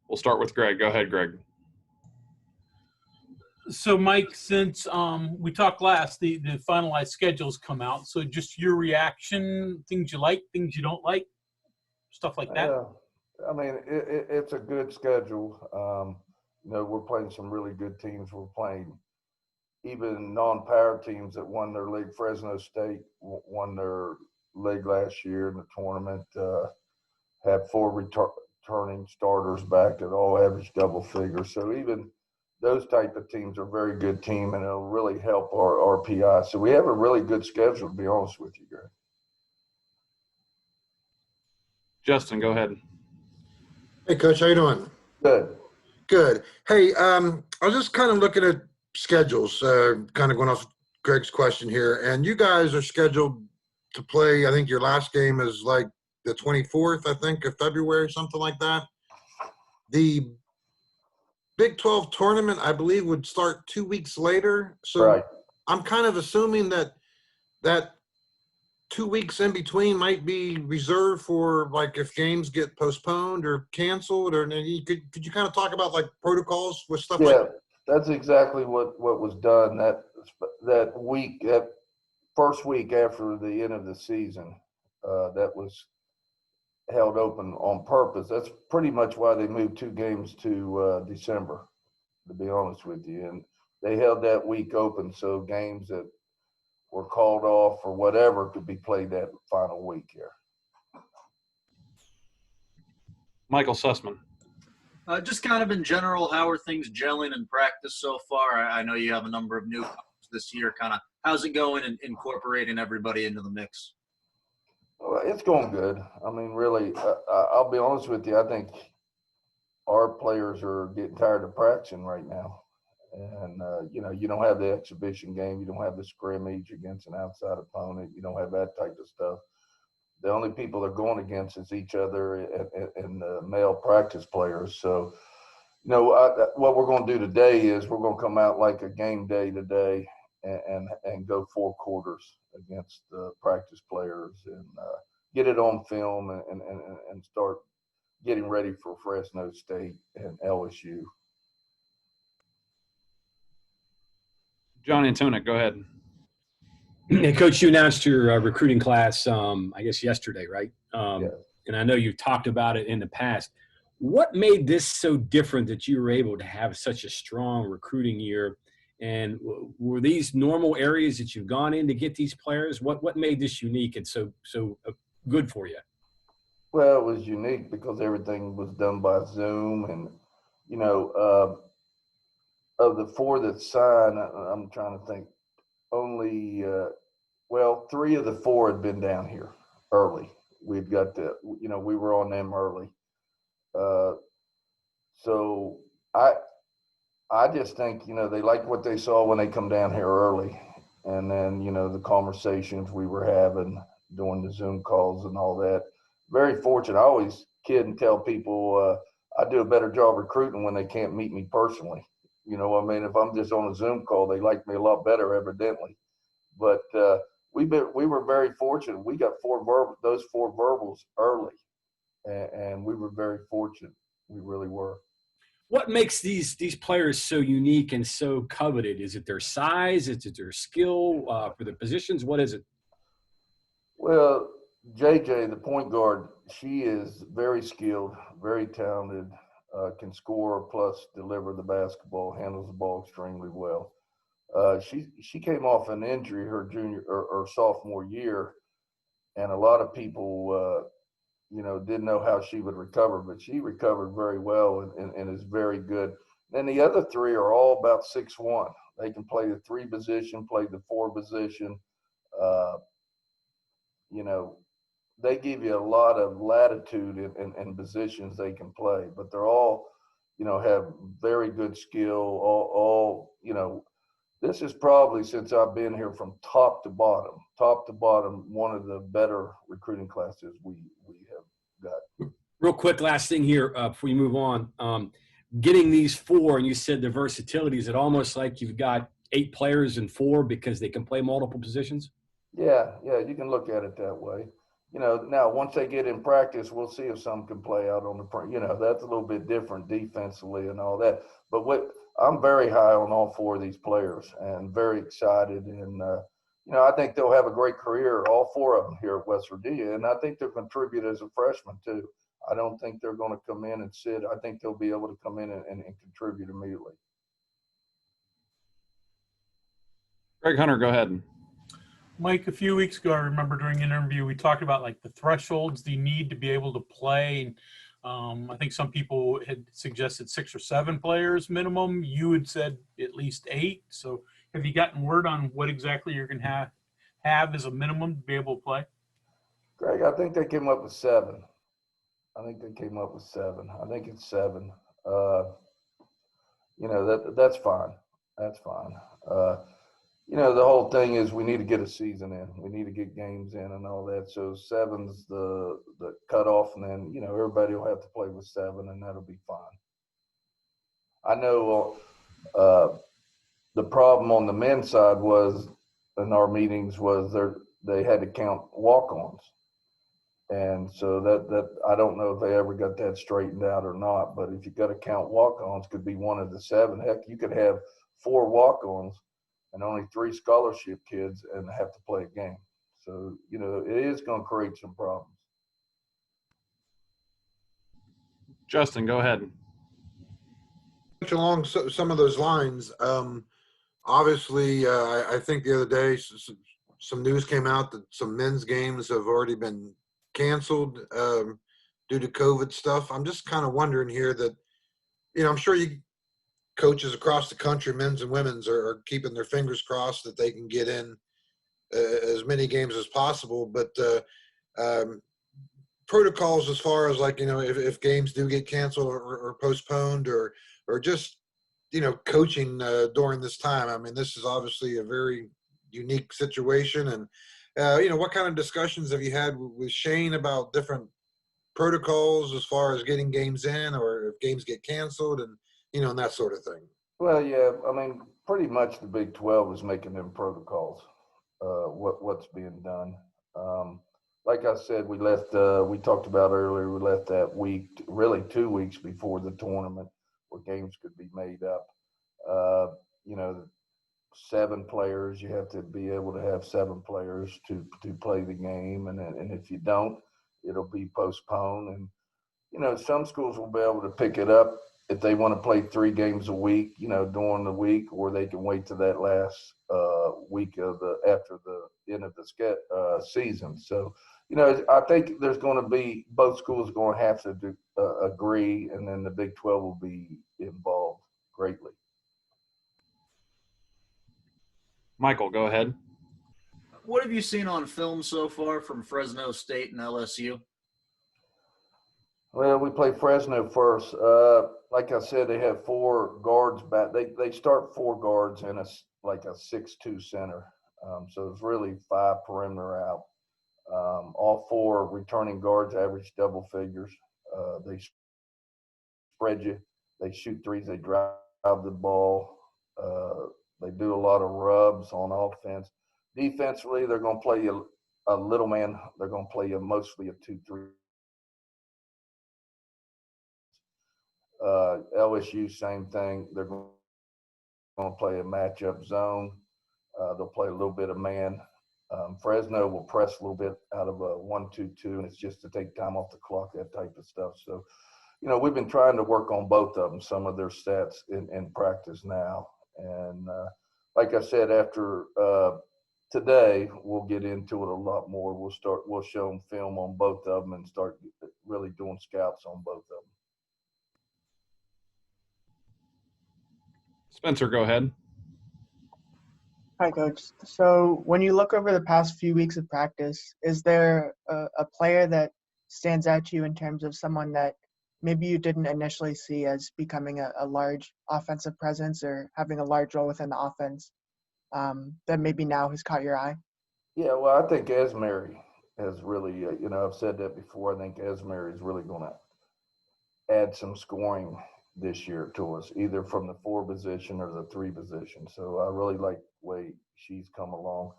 We'll start with Greg. Go ahead, Greg. So, Mike, since we talked last, the finalized schedules come out. So just your reaction, things you like, things you don't like, stuff like that. I mean, it's a good schedule. We're playing some really good teams. We're playing even non-power teams that won their league. Fresno State won their league last year in the tournament, had 4 returning starters back that all average double figures. So even those type of teams are a very good team, and it'll really help our RPI. So we have a really good schedule, to be honest with you, Greg. Justin, go ahead. Hey, Coach, how you doing? Good. Hey, I was just kind of looking at schedules, kind of going off Greg's question here, and you guys are scheduled to play, I think your last game is like the 24th, I think, of February, something like that. The Big 12 tournament, I believe, would start 2 weeks later. So right. I'm kind of assuming that 2 weeks in between might be reserved for, like, if games get postponed or canceled, or could you kind of talk about like protocols with stuff like that? Yeah, that's exactly what was done that week, that first week after the end of the season, that was held open on purpose. That's pretty much why they moved 2 games to December, to be honest with you. And they held that week open so games that were called off or whatever could be played that final week here. Michael Sussman. Just kind of in general, how are things gelling in practice so far? I know you have a number of newcomers this year. Kind of how's it going in incorporating everybody into the mix? Well, it's going good. I mean, really, I'll be honest with you. I think our players are getting tired of practicing right now. And, you don't have the exhibition game. You don't have the scrimmage against an outside opponent. You don't have that type of stuff. The only people they're going against is each other and the male practice players. So, what we're going to do today is we're going to come out like a game day today and go 4 quarters against the practice players and get it on film and start getting ready for Fresno State and LSU. John Antonik, go ahead. Hey, Coach, you announced your recruiting class, I guess yesterday, right? Yes. And I know you've talked about it in the past. What made this so different that you were able to have such a strong recruiting year? And were these normal areas that you've gone in to get these players? What made this unique and so good for you? Well, it was unique because everything was done by Zoom, and of the 4 that signed, I'm trying to think, only 3 of the 4 had been down here early. We've got we were on them early. So I just think, they like what they saw when they come down here early. And then, the conversations we were having during the Zoom calls and all that. Very fortunate. I always kid and tell people I do a better job recruiting when they can't meet me personally. You know what I mean? If I'm just on a Zoom call, they like me a lot better, evidently. But we were very fortunate. We got those 4 verbals early, and we were very fortunate. We really were. What makes these players so unique and so coveted? Is it their size? Is it their skill for the positions? What is it? Well, JJ, the point guard, she is very skilled, very talented, can score plus deliver the basketball, handles the ball extremely well. She came off an injury her junior or sophomore year, and a lot of people didn't know how she would recover, but she recovered very well and is very good. Then the other 3 are all about 6'1". They can play the 3 position, play the 4 position. They give you a lot of latitude in positions they can play, but they're all, have very good skill. All this is probably, since I've been here, from top to bottom, one of the better recruiting classes we have got. Real quick, last thing here before you move on. Getting these 4, and you said the versatility, is it almost like you've got 8 players in 4 because they can play multiple positions? Yeah, you can look at it that way. now once they get in practice, we'll see if some can play out on the, that's a little bit different defensively and all that. But I'm very high on all four of these players and very excited. And, I think they'll have a great career, all four of them here at West Virginia. And I think they'll contribute as a freshman too. I don't think they're going to come in and sit. I think they'll be able to come in and contribute immediately. Greg Hunter, go ahead. Mike, a few weeks ago, I remember during an interview, we talked about like the thresholds you need to be able to play. I think some people had suggested 6 or 7 players minimum. You had said at least 8. So have you gotten word on what exactly you're going to have as a minimum to be able to play? Greg, I think they came up with 7. I think it's 7. That's fine. That's fine. The whole thing is we need to get a season in. We need to get games in and all that. So 7's the cutoff, and then, everybody will have to play with 7, and that'll be fine. I know the problem on the men's side was, in our meetings, was they had to count walk-ons. And so that I don't know if they ever got that straightened out or not, but if you got to count walk-ons, could be one of the 7. Heck, you could have 4 walk-ons and only 3 scholarship kids and have to play a game. So, it is going to create some problems. Justin, go ahead. Along some of those lines, obviously, I think the other day some news came out that some men's games have already been canceled due to COVID stuff. I'm just kind of wondering here that, I'm sure coaches across the country, men's and women's, are keeping their fingers crossed that they can get in as many games as possible. But protocols as far as if games do get canceled or postponed or just, coaching during this time. I mean, this is obviously a very unique situation. And, what kind of discussions have you had with Shane about different protocols as far as getting games in or if games get canceled and, and that sort of thing? Well, yeah, I mean, pretty much the Big 12 is making them protocols, what's being done. Like I said, we talked about earlier, we left that week, really 2 weeks before the tournament where games could be made up. 7 players, you have to be able to have 7 players to play the game. And if you don't, it'll be postponed. And, some schools will be able to pick it up if they want to play 3 games a week, during the week, or they can wait to that last week after the end of the season. So, I think there's going to be both schools are going to have to agree, and then the Big 12 will be involved greatly. Michael, go ahead. What have you seen on film so far from Fresno State and LSU? Well, we play Fresno first. Like I said, they have 4 guards back. They start 4 guards in a 6'2" center. So it's really 5 perimeter out. All 4 returning guards average double figures. They spread you. They shoot threes. They drive the ball. They do a lot of rubs on offense. Defensively, they're going to play you a little man. They're going to play you mostly a 2-3. LSU, same thing. They're going to play a matchup zone. They'll play a little bit of man. Fresno will press a little bit out of a 1-2-2, and it's just to take time off the clock, that type of stuff. So, we've been trying to work on both of them, some of their stats in practice now. And like I said, after today, we'll get into it a lot more. We'll show them film on both of them and start really doing scouts on both of them. Spencer, go ahead. Hi, Coach. So when you look over the past few weeks of practice, is there a player that stands out to you in terms of someone that maybe you didn't initially see as becoming a large offensive presence or having a large role within the offense that maybe now has caught your eye? Yeah, well, I think Esmeri has really, I've said that before. I think Esmeri is really going to add some scoring this year to us, either from the 4 position or the 3 position. So I really like the way she's come along.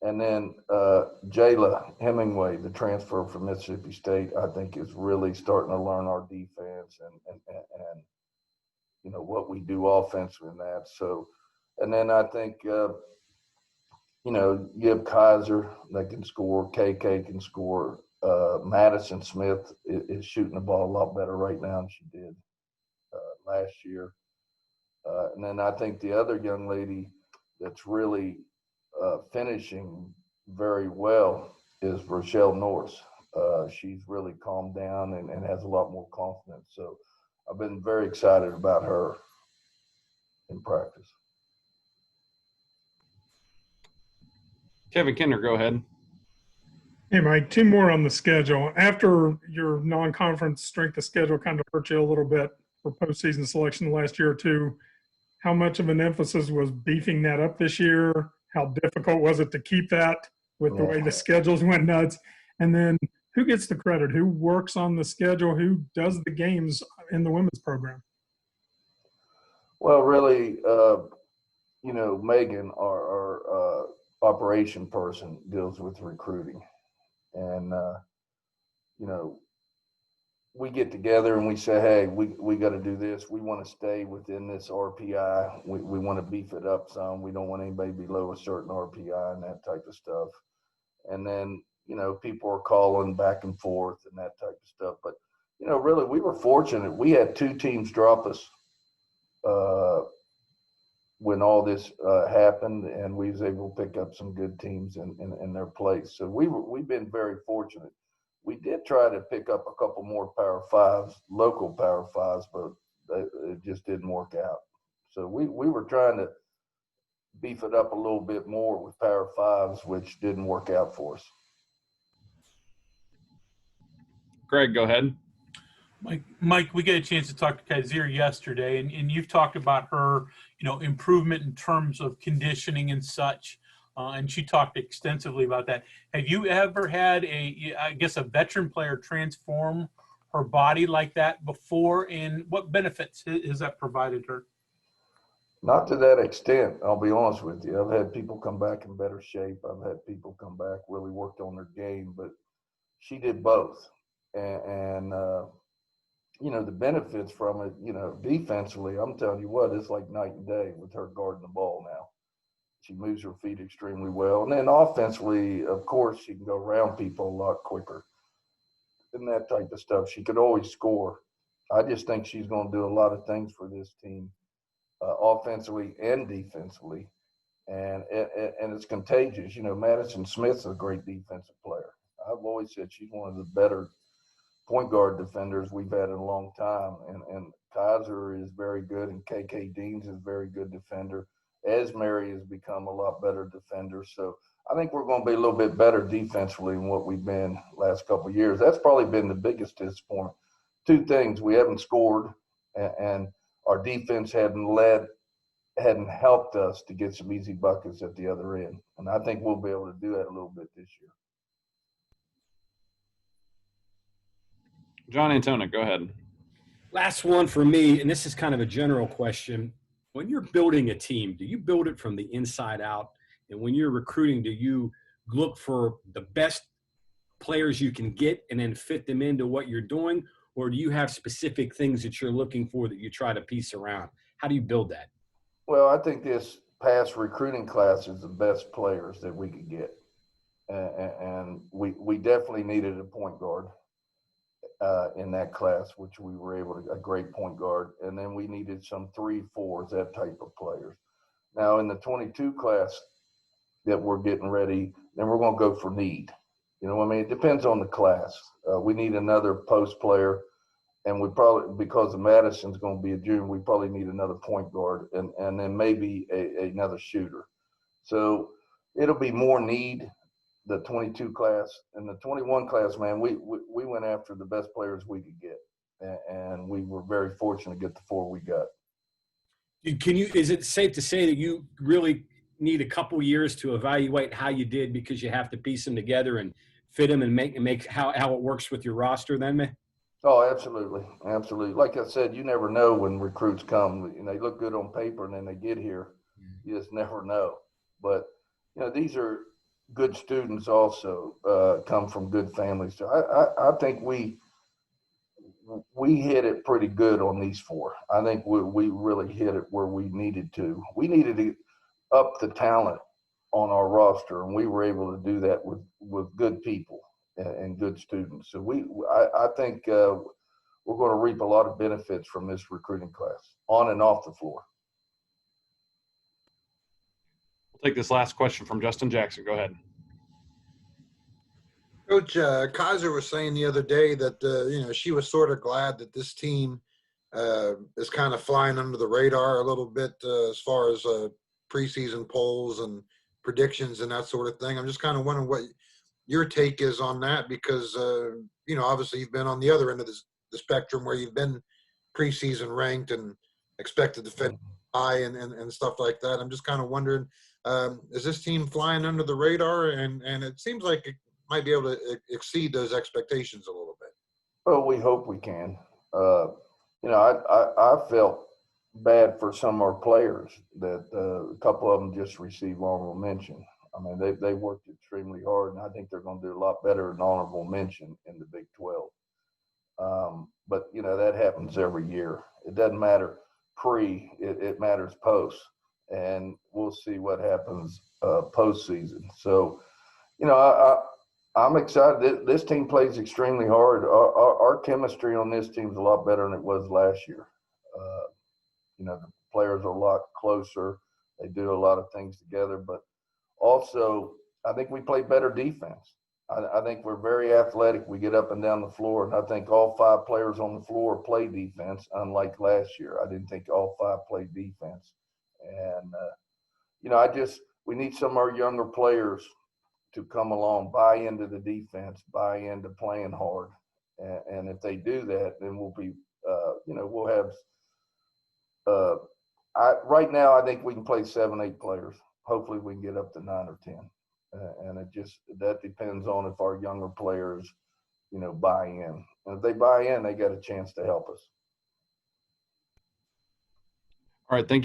And then Jayla Hemingway, the transfer from Mississippi State, I think is really starting to learn our defense and you know, what we do offensively in that. So, and then I think, you know, you have Kaiser that can score, KK can score. Madison Smith is shooting the ball a lot better right now than she did last year. And then I think the other young lady that's really finishing very well is Rochelle Norris. She's really calmed down and has a lot more confidence. So I've been very excited about her in practice. Kevin Kinder, go ahead. Hey, Mike, two more on the schedule. After your non-conference strength of schedule kind of hurt you a little bit for postseason selection the last year or two, how much of an emphasis was beefing that up this year? How difficult was it to keep that with the way the schedules went nuts? And then who gets the credit? Who works on the schedule? Who does the games in the women's program? Well, really, you know, Megan, our operation person, deals with recruiting. And, you know, we get together and we say, hey, we got to do this. We want to stay within this RPI. We want to beef it up some. We don't want anybody below a certain RPI and that type of stuff. And then, you know, people are calling back and forth and that type of stuff. But, you know, really, we were fortunate. We had two teams drop us when all this happened, and we was able to pick up some good teams in their place. So we've been very fortunate. We did try to pick up a couple more Power Fives, local Power Fives, but it just didn't work out. So we were trying to beef it up a little bit more with Power Fives, which didn't work out for us. Greg, go ahead. Mike, we get a chance to talk to Kaiser yesterday, and you've talked about her, you know, improvement in terms of conditioning and such, and she talked extensively about that. Have you ever had a veteran player transform her body like that before, and what benefits has that provided her? Not to that extent, I'll be honest with you. I've had people come back in better shape. I've had people come back, really worked on their game, but she did both. And you know, the benefits from it, you know, defensively, I'm telling you what, it's like night and day with her guarding the ball now. She moves her feet extremely well. And then offensively, of course, she can go around people a lot quicker and that type of stuff. She could always score. I just think she's going to do a lot of things for this team, offensively and defensively. And it's contagious. You know, Madison Smith's a great defensive player. I've always said she's one of the better point guard defenders we've had in a long time. And Kaiser is very good, and KK Deans is a very good defender. Esmeri has become a lot better defender. So I think we're going to be a little bit better defensively than what we've been last couple of years. That's probably been the biggest disappointment. Two things: we haven't scored, and our defense hadn't helped us to get some easy buckets at the other end. And I think we'll be able to do that a little bit this year. John Antona, go ahead. Last one for me, and this is kind of a general question. When you're building a team, do you build it from the inside out? And when you're recruiting, do you look for the best players you can get and then fit them into what you're doing? Or do you have specific things that you're looking for that you try to piece around? How do you build that? Well, I think this past recruiting class is the best players that we could get. And we definitely needed a point guard in that class, which we were able to, a great point guard. And then we needed some 3-4s, that type of players. Now in the 22 class that we're getting ready, then we're going to go for need. You know what I mean? It depends on the class. We need another post player. And we probably, because of Madison's going to be a junior, we probably need another point guard and then maybe another shooter. So it'll be more need, the 22 class. And the 21 class, man, we went after the best players we could get. And we were very fortunate to get the 4 we got. Is it safe to say that you really need a couple years to evaluate how you did, because you have to piece them together and fit them and make how it works with your roster then, man? Oh, absolutely. Absolutely. Like I said, you never know when recruits come. You know, they look good on paper and then they get here. You just never know. But, you know, these are good students also come from good families. So I think we hit it pretty good on these four. I think we really hit it where we needed to. We needed to up the talent on our roster, and we were able to do that with good people and good students. So I think we're going to reap a lot of benefits from this recruiting class on and off the floor. We'll take this last question from Justin Jackson. Go ahead. Coach, Kaiser was saying the other day that, she was sort of glad that this team is kind of flying under the radar a little bit as far as preseason polls and predictions and that sort of thing. I'm just kind of wondering what your take is on that because, obviously you've been on the other end of the spectrum where you've been preseason ranked and expected to finish high and stuff like that. I'm just kind of wondering, is this team flying under the radar? And it seems like it might be able to exceed those expectations a little bit. Well, we hope we can. I felt bad for some of our players that a couple of them just received honorable mention. I mean, they worked extremely hard, and I think they're going to do a lot better than honorable mention in the Big 12. But, that happens every year. It doesn't matter it matters post. And we'll see what happens postseason. So, I'm excited. This team plays extremely hard. Our chemistry on this team is a lot better than it was last year. The players are a lot closer. They do a lot of things together. But also, I think we play better defense. I think we're very athletic. We get up and down the floor. And I think all 5 players on the floor play defense, unlike last year. I didn't think all 5 played defense. And, we need some of our younger players to come along, buy into the defense, buy into playing hard. And if they do that, then we'll be, we'll have, right now, I think we can play 7, 8 players. Hopefully we can get up to 9 or 10. And that depends on if our younger players, buy in. And if they buy in, they got a chance to help us. All right. Thank you.